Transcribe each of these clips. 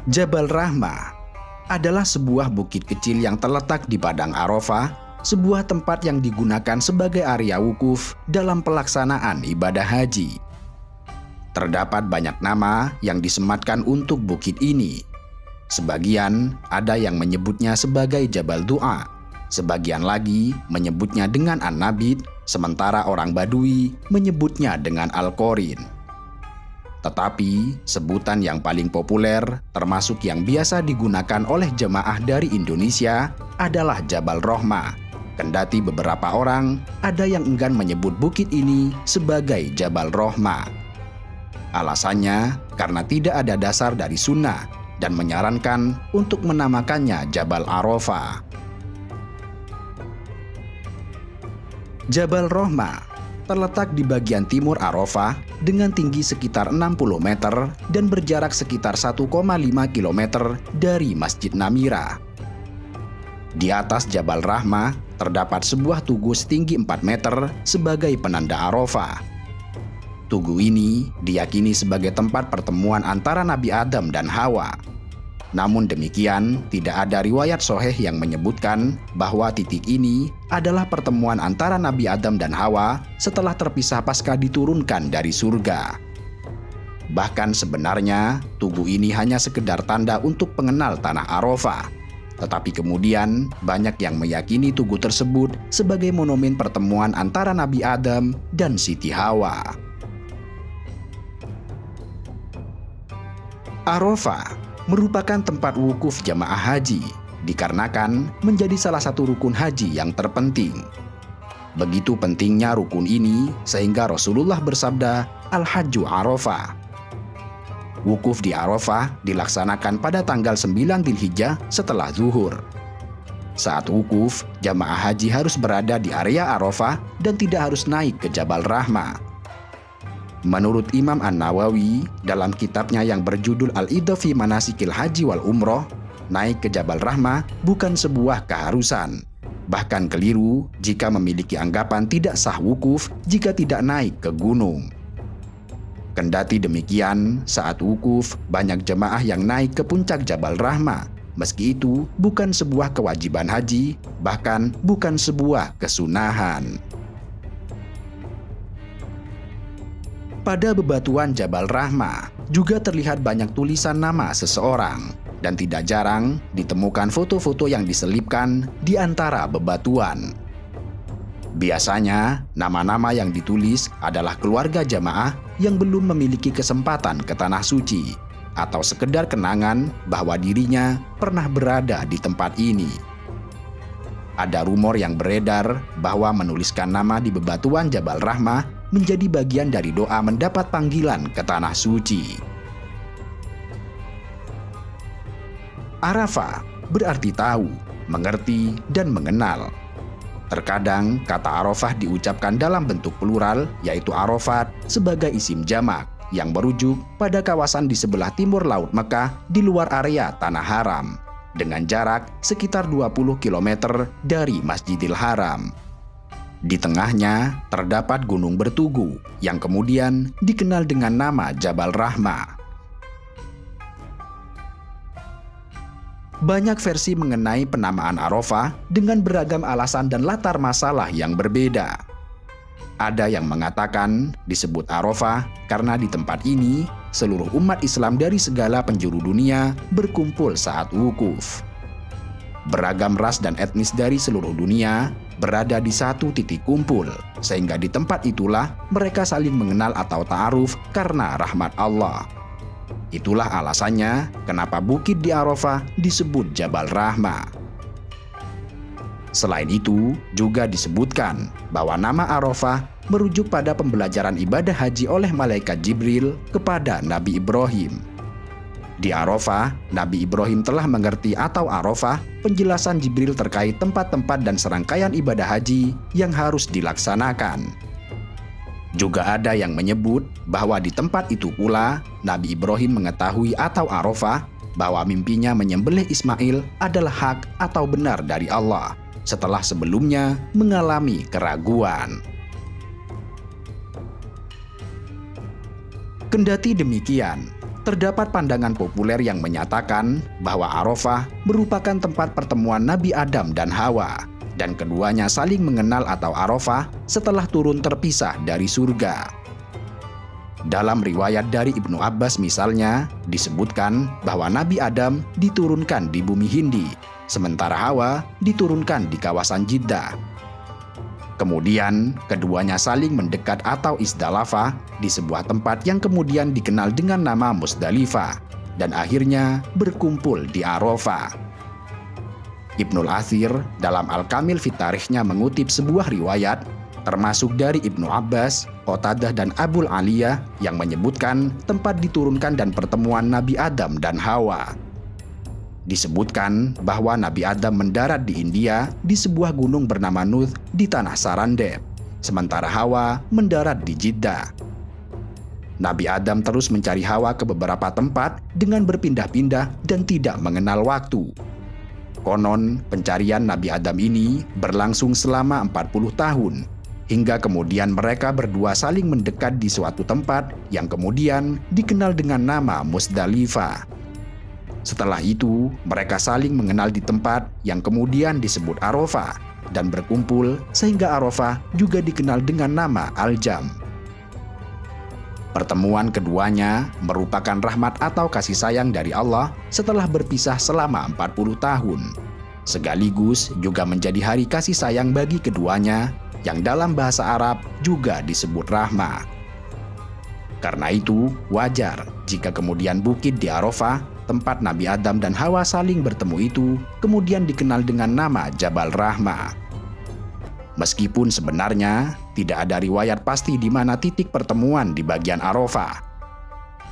Jabal Rahmah adalah sebuah bukit kecil yang terletak di Padang Arafah, sebuah tempat yang digunakan sebagai area wukuf dalam pelaksanaan ibadah haji. Terdapat banyak nama yang disematkan untuk bukit ini. Sebagian ada yang menyebutnya sebagai Jabal Du'a, sebagian lagi menyebutnya dengan An-Nabit, sementara orang Badui menyebutnya dengan Al-Qorin. Tetapi sebutan yang paling populer, termasuk yang biasa digunakan oleh jemaah dari Indonesia, adalah Jabal Rahmah. Kendati beberapa orang ada yang enggan menyebut bukit ini sebagai Jabal Rahmah. Alasannya karena tidak ada dasar dari sunnah dan menyarankan untuk menamakannya Jabal Arafah. Jabal Rahmah terletak di bagian timur Arafah dengan tinggi sekitar 60 meter dan berjarak sekitar 1,5 km dari Masjid Namira. Di atas Jabal Rahmah terdapat sebuah tugu setinggi 4 meter sebagai penanda Arafah. Tugu ini diyakini sebagai tempat pertemuan antara Nabi Adam dan Hawa. Namun demikian, tidak ada riwayat sahih yang menyebutkan bahwa titik ini adalah pertemuan antara Nabi Adam dan Hawa setelah terpisah pasca diturunkan dari surga. Bahkan sebenarnya, tugu ini hanya sekedar tanda untuk pengenal tanah Arafah. Tetapi kemudian, banyak yang meyakini tugu tersebut sebagai monumen pertemuan antara Nabi Adam dan Siti Hawa. Arafah merupakan tempat wukuf jamaah haji, dikarenakan menjadi salah satu rukun haji yang terpenting. Begitu pentingnya rukun ini, sehingga Rasulullah bersabda, Al-Hajju Arafah. Wukuf di Arafah dilaksanakan pada tanggal 9 Dzulhijjah setelah zuhur. Saat wukuf, jamaah haji harus berada di area Arafah dan tidak harus naik ke Jabal Rahmah. Menurut Imam An-Nawawi, dalam kitabnya yang berjudul Al-Iddah fi Manasikil Haji wal Umroh, naik ke Jabal Rahmah bukan sebuah keharusan. Bahkan keliru jika memiliki anggapan tidak sah wukuf jika tidak naik ke gunung. Kendati demikian, saat wukuf, banyak jemaah yang naik ke puncak Jabal Rahmah. Meski itu bukan sebuah kewajiban haji, bahkan bukan sebuah kesunahan. Pada bebatuan Jabal Rahmah juga terlihat banyak tulisan nama seseorang dan tidak jarang ditemukan foto-foto yang diselipkan di antara bebatuan. Biasanya, nama-nama yang ditulis adalah keluarga jamaah yang belum memiliki kesempatan ke tanah suci atau sekedar kenangan bahwa dirinya pernah berada di tempat ini. Ada rumor yang beredar bahwa menuliskan nama di bebatuan Jabal Rahmah menjadi bagian dari doa mendapat panggilan ke tanah suci. Arafah berarti tahu, mengerti, dan mengenal. Terkadang kata Arafah diucapkan dalam bentuk plural, yaitu Arafat sebagai isim jamak yang merujuk pada kawasan di sebelah timur Laut Mekah di luar area Tanah Haram dengan jarak sekitar 20 km dari Masjidil Haram. Di tengahnya terdapat gunung bertugu yang kemudian dikenal dengan nama Jabal Rahmah. Banyak versi mengenai penamaan Arafah dengan beragam alasan dan latar masalah yang berbeda. Ada yang mengatakan disebut Arafah karena di tempat ini seluruh umat Islam dari segala penjuru dunia berkumpul saat wukuf. Beragam ras dan etnis dari seluruh dunia berada di satu titik kumpul, sehingga di tempat itulah mereka saling mengenal atau ta'aruf karena rahmat Allah. Itulah alasannya kenapa bukit di Arafah disebut Jabal Rahmah. Selain itu, juga disebutkan bahwa nama Arafah merujuk pada pembelajaran ibadah haji oleh malaikat Jibril kepada Nabi Ibrahim. Di Arafah, Nabi Ibrahim telah mengerti atau Arafah penjelasan Jibril terkait tempat-tempat dan serangkaian ibadah haji yang harus dilaksanakan. Juga ada yang menyebut bahwa di tempat itu pula Nabi Ibrahim mengetahui atau Arafah bahwa mimpinya menyembelih Ismail adalah hak atau benar dari Allah setelah sebelumnya mengalami keraguan. Kendati demikian, terdapat pandangan populer yang menyatakan bahwa Arafah merupakan tempat pertemuan Nabi Adam dan Hawa, dan keduanya saling mengenal atau Arafah setelah turun terpisah dari surga. Dalam riwayat dari Ibnu Abbas misalnya, disebutkan bahwa Nabi Adam diturunkan di bumi Hindi, sementara Hawa diturunkan di kawasan Jeddah. Kemudian, keduanya saling mendekat atau isdalafah di sebuah tempat yang kemudian dikenal dengan nama Musdalifah, dan akhirnya berkumpul di Arafah. Ibnul Athir dalam Al-Kamil fi Tarikhnya mengutip sebuah riwayat, termasuk dari Ibnu Abbas, Qatadah dan Abul Aliyah yang menyebutkan tempat diturunkan dan pertemuan Nabi Adam dan Hawa. Disebutkan bahwa Nabi Adam mendarat di India di sebuah gunung bernama Nuth di tanah Sarandeb, sementara Hawa mendarat di Jeddah. Nabi Adam terus mencari Hawa ke beberapa tempat dengan berpindah-pindah dan tidak mengenal waktu. Konon, pencarian Nabi Adam ini berlangsung selama 40 tahun, hingga kemudian mereka berdua saling mendekat di suatu tempat yang kemudian dikenal dengan nama Musdalifah. Setelah itu, mereka saling mengenal di tempat yang kemudian disebut Arafah dan berkumpul sehingga Arafah juga dikenal dengan nama Al-Jam. Pertemuan keduanya merupakan rahmat atau kasih sayang dari Allah setelah berpisah selama 40 tahun. Sekaligus juga menjadi hari kasih sayang bagi keduanya yang dalam bahasa Arab juga disebut rahmah. Karena itu, wajar jika kemudian bukit di Arafah, tempat Nabi Adam dan Hawa saling bertemu itu, kemudian dikenal dengan nama Jabal Rahmah. Meskipun sebenarnya tidak ada riwayat pasti di mana titik pertemuan di bagian Arafah.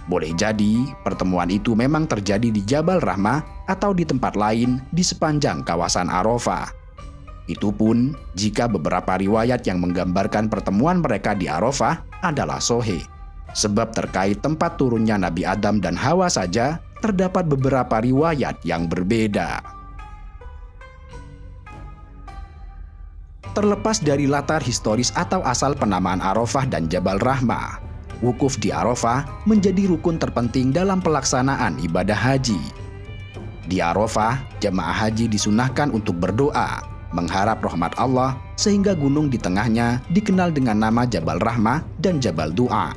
Boleh jadi pertemuan itu memang terjadi di Jabal Rahmah atau di tempat lain di sepanjang kawasan Arafah. Itu pun jika beberapa riwayat yang menggambarkan pertemuan mereka di Arafah adalah sahih. Sebab terkait tempat turunnya Nabi Adam dan Hawa saja, terdapat beberapa riwayat yang berbeda. Terlepas dari latar historis atau asal penamaan Arafah dan Jabal Rahmah, wukuf di Arafah menjadi rukun terpenting dalam pelaksanaan ibadah haji. Di Arafah, jemaah haji disunahkan untuk berdoa, mengharap rahmat Allah, sehingga gunung di tengahnya dikenal dengan nama Jabal Rahmah dan Jabal Du'a.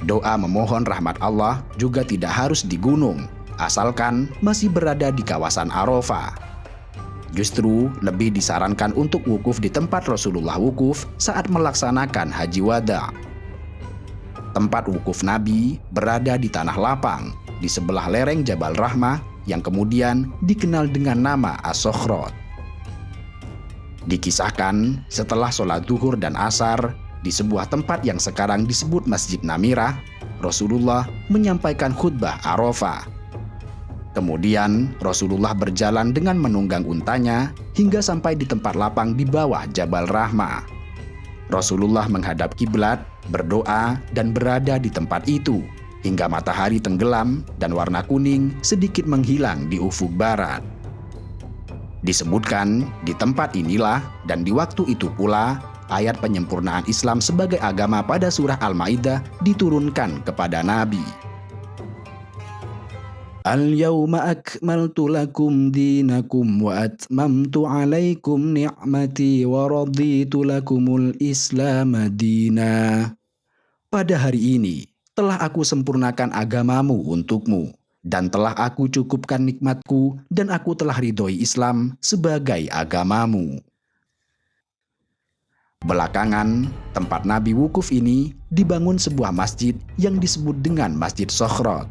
Doa memohon rahmat Allah juga tidak harus di gunung, asalkan masih berada di kawasan Arafah. Justru lebih disarankan untuk wukuf di tempat Rasulullah wukuf saat melaksanakan haji wada. Tempat wukuf Nabi berada di tanah lapang, di sebelah lereng Jabal Rahmah yang kemudian dikenal dengan nama As-Sokhrot. Dikisahkan setelah sholat zuhur dan asar, di sebuah tempat yang sekarang disebut Masjid Namirah, Rasulullah menyampaikan khutbah Arafah. Kemudian Rasulullah berjalan dengan menunggang untanya hingga sampai di tempat lapang di bawah Jabal Rahmah. Rasulullah menghadap kiblat, berdoa, dan berada di tempat itu hingga matahari tenggelam dan warna kuning sedikit menghilang di ufuk barat. Disebutkan di tempat inilah dan di waktu itu pula ayat penyempurnaan Islam sebagai agama pada surah Al-Maidah diturunkan kepada Nabi. Al-yawma akmaltu lakum dinakum wa atmamtu alaikum ni'mati wa raditu lakumul Islam dina. Pada hari ini telah aku sempurnakan agamamu untukmu, dan telah aku cukupkan nikmatku, dan aku telah ridhoi Islam sebagai agamamu. Belakangan, tempat Nabi wukuf ini dibangun sebuah masjid yang disebut dengan Masjid Sokhrot.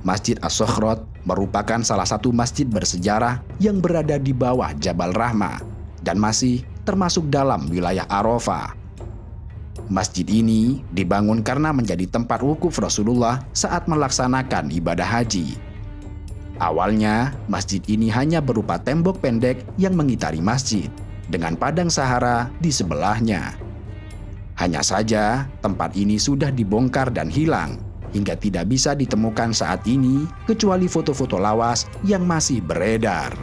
Masjid As-Sokhrot merupakan salah satu masjid bersejarah yang berada di bawah Jabal Rahmah dan masih termasuk dalam wilayah Arafah. Masjid ini dibangun karena menjadi tempat wukuf Rasulullah saat melaksanakan ibadah haji. Awalnya, masjid ini hanya berupa tembok pendek yang mengitari masjid, dengan padang Sahara di sebelahnya. Hanya saja, tempat ini sudah dibongkar dan hilang, hingga tidak bisa ditemukan saat ini kecuali foto-foto lawas yang masih beredar.